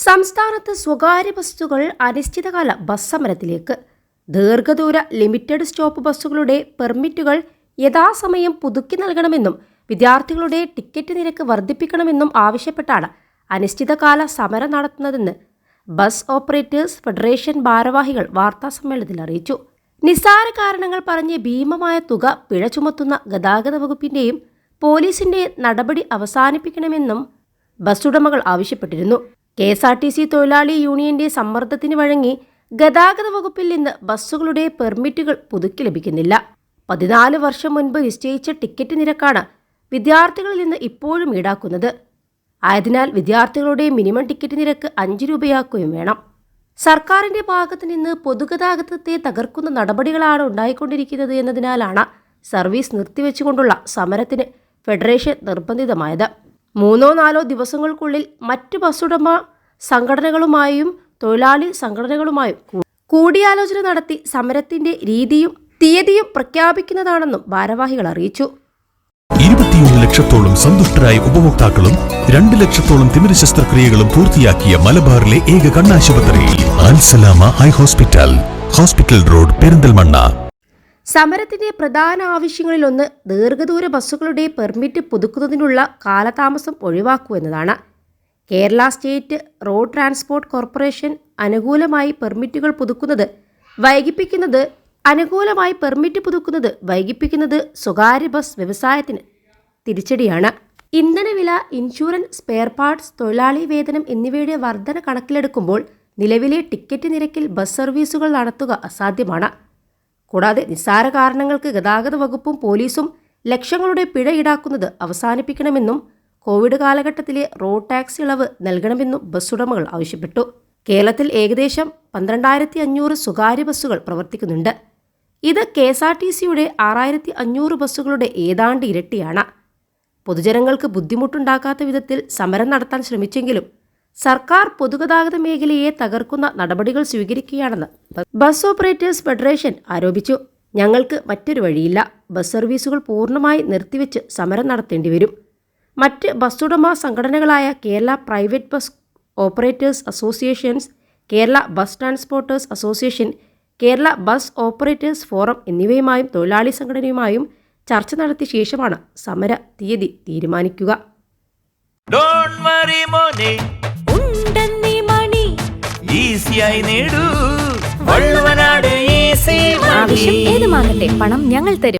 സംസ്ഥാനത്ത് സ്വകാര്യ ബസ്സുകൾ അനിശ്ചിതകാല ബസ് സമരത്തിലേക്ക്. ദീർഘദൂര ലിമിറ്റഡ് സ്റ്റോപ്പ് ബസ്സുകളുടെ പെർമിറ്റുകൾ യഥാസമയം പുതുക്കി നൽകണമെന്നും വിദ്യാർത്ഥികളുടെ ടിക്കറ്റ് നിരക്ക് വർദ്ധിപ്പിക്കണമെന്നും ആവശ്യപ്പെട്ടാണ് അനിശ്ചിതകാല സമരം നടത്തുന്നതെന്ന് ബസ് ഓപ്പറേറ്റേഴ്സ് ഫെഡറേഷൻ ഭാരവാഹികൾ വാർത്താസമ്മേളനത്തിൽ അറിയിച്ചു. നിസ്സാര കാരണങ്ങൾ പറഞ്ഞ് ഭീമമായ തുക പിഴ ചുമത്തുന്ന ഗതാഗത വകുപ്പിന്റെയും പോലീസിന്റെയും നടപടി അവസാനിപ്പിക്കണമെന്നും ബസ് ഉടമകൾ ആവശ്യപ്പെട്ടിരുന്നു. KSRTC തൊഴിലാളി യൂണിയന്റെ സമ്മർദ്ദത്തിന് വഴങ്ങി ഗതാഗത വകുപ്പിൽ നിന്ന് ബസ്സുകളുടെ പെർമിറ്റുകൾ പുതുക്കി ലഭിക്കുന്നില്ല. 14 വർഷം മുൻപ് നിശ്ചയിച്ച ടിക്കറ്റ് നിരക്കാണ് വിദ്യാർത്ഥികളിൽ നിന്ന് ഇപ്പോഴും ഈടാക്കുന്നത്. ആയതിനാൽ വിദ്യാർത്ഥികളുടെ മിനിമം ടിക്കറ്റ് നിരക്ക് 5 രൂപയാക്കുകയും വേണം. സർക്കാരിന്റെ ഭാഗത്തു നിന്ന് പൊതുഗതാഗതത്തെ തകർക്കുന്ന നടപടികളാണ് ഉണ്ടായിക്കൊണ്ടിരിക്കുന്നത് എന്നതിനാലാണ് സർവീസ് നിർത്തിവെച്ചുകൊണ്ടുള്ള സമരത്തിന് ഫെഡറേഷൻ നിർബന്ധിതമായത്. 3-4 ദിവസങ്ങൾക്കുള്ളിൽ മറ്റ് ബസ്സുടമ സംഘടനകളുമായും തൊഴിലാളി സംഘടനകളുമായും കൂടിയാലോചന നടത്തി സമരത്തിന്റെ രീതിയും തീയതിയും പ്രഖ്യാപിക്കുന്നതാണെന്നും ഭാരവാഹികൾ അറിയിച്ചു. 21 ലക്ഷത്തോളം സന്തുഷ്ടരായ ഉപഭോക്താക്കളും 2 ലക്ഷത്തോളം തിമിര ശസ്ത്രക്രിയകളും പൂർത്തിയാക്കിയ മലബാറിലെ ഏക കണ്ണാശുപത്രി Al Salama eye hospital, hospital road, Perinthalmanna. സമരത്തിന്റെ പ്രധാന ആവശ്യങ്ങളിലൊന്ന് ദീർഘദൂര ബസ്സുകളുടെ പെർമിറ്റ് പുതുക്കുന്നതിനുള്ള കാലതാമസം ഒഴിവാക്കൂ എന്നതാണ്. Kerala state road transport corporation അനുകൂലമായി പെർമിറ്റ് വൈകിപ്പിക്കുന്നത് സ്വകാര്യ ബസ് വ്യവസായത്തിന് തിരിച്ചടിയാണ്. ഇന്ധനവില, ഇൻഷുറൻസ്, സ്പെയർ പാർട്സ്, തൊഴിലാളി വേതനം എന്നിവയുടെ വർധന കണക്കിലെടുക്കുമ്പോൾ നിലവിലെ ടിക്കറ്റ് നിരക്കിൽ ബസ് സർവീസുകൾ നടത്തുക അസാധ്യമാണ്. കൂടാതെ നിസ്സാര കാരണങ്ങൾക്ക് ഗതാഗത വകുപ്പും പോലീസും ലക്ഷങ്ങളുടെ പിഴ ഈടാക്കുന്നത് അവസാനിപ്പിക്കണമെന്നും കോവിഡ് കാലഘട്ടത്തിലെ റോഡ് ടാക്സ് ഇളവ് നൽകണമെന്നും ബസ് ഉടമകൾ ആവശ്യപ്പെട്ടു. കേരളത്തിൽ ഏകദേശം 12,500 സ്വകാര്യ ബസ്സുകൾ പ്രവർത്തിക്കുന്നുണ്ട്. ഇത് KSRTCയുടെ 6,500 ബസ്സുകളുടെ ഏതാണ്ട് ഇരട്ടിയാണ്. പൊതുജനങ്ങൾക്ക് ബുദ്ധിമുട്ടുണ്ടാക്കാത്ത വിധത്തിൽ സമരം നടത്താൻ ശ്രമിച്ചെങ്കിലും സർക്കാർ പൊതുഗതാഗത മേഖലയെ തകർക്കുന്ന നടപടികൾ സ്വീകരിക്കുകയാണെന്ന് ബസ് ഓപ്പറേറ്റേഴ്സ് ഫെഡറേഷൻ ആരോപിച്ചു. ഞങ്ങൾക്ക് മറ്റൊരു വഴിയില്ല. ബസ് സർവീസുകൾ പൂർണ്ണമായി നിർത്തിവെച്ച് സമരം നടത്തേണ്ടി വരും. മറ്റ് ബസ്സുടമ സംഘടനകളായ Kerala private bus operators associations, Kerala bus transporters association, Kerala bus operators forum എന്നിവയുമായും തൊഴിലാളി സംഘടനയുമായും ചർച്ച നടത്തിയ ശേഷമാണ് സമര തീയതി തീരുമാനിക്കുക. ആവശ്യം ഏതുമാകട്ടെ, പണം ഞങ്ങൾ തരും.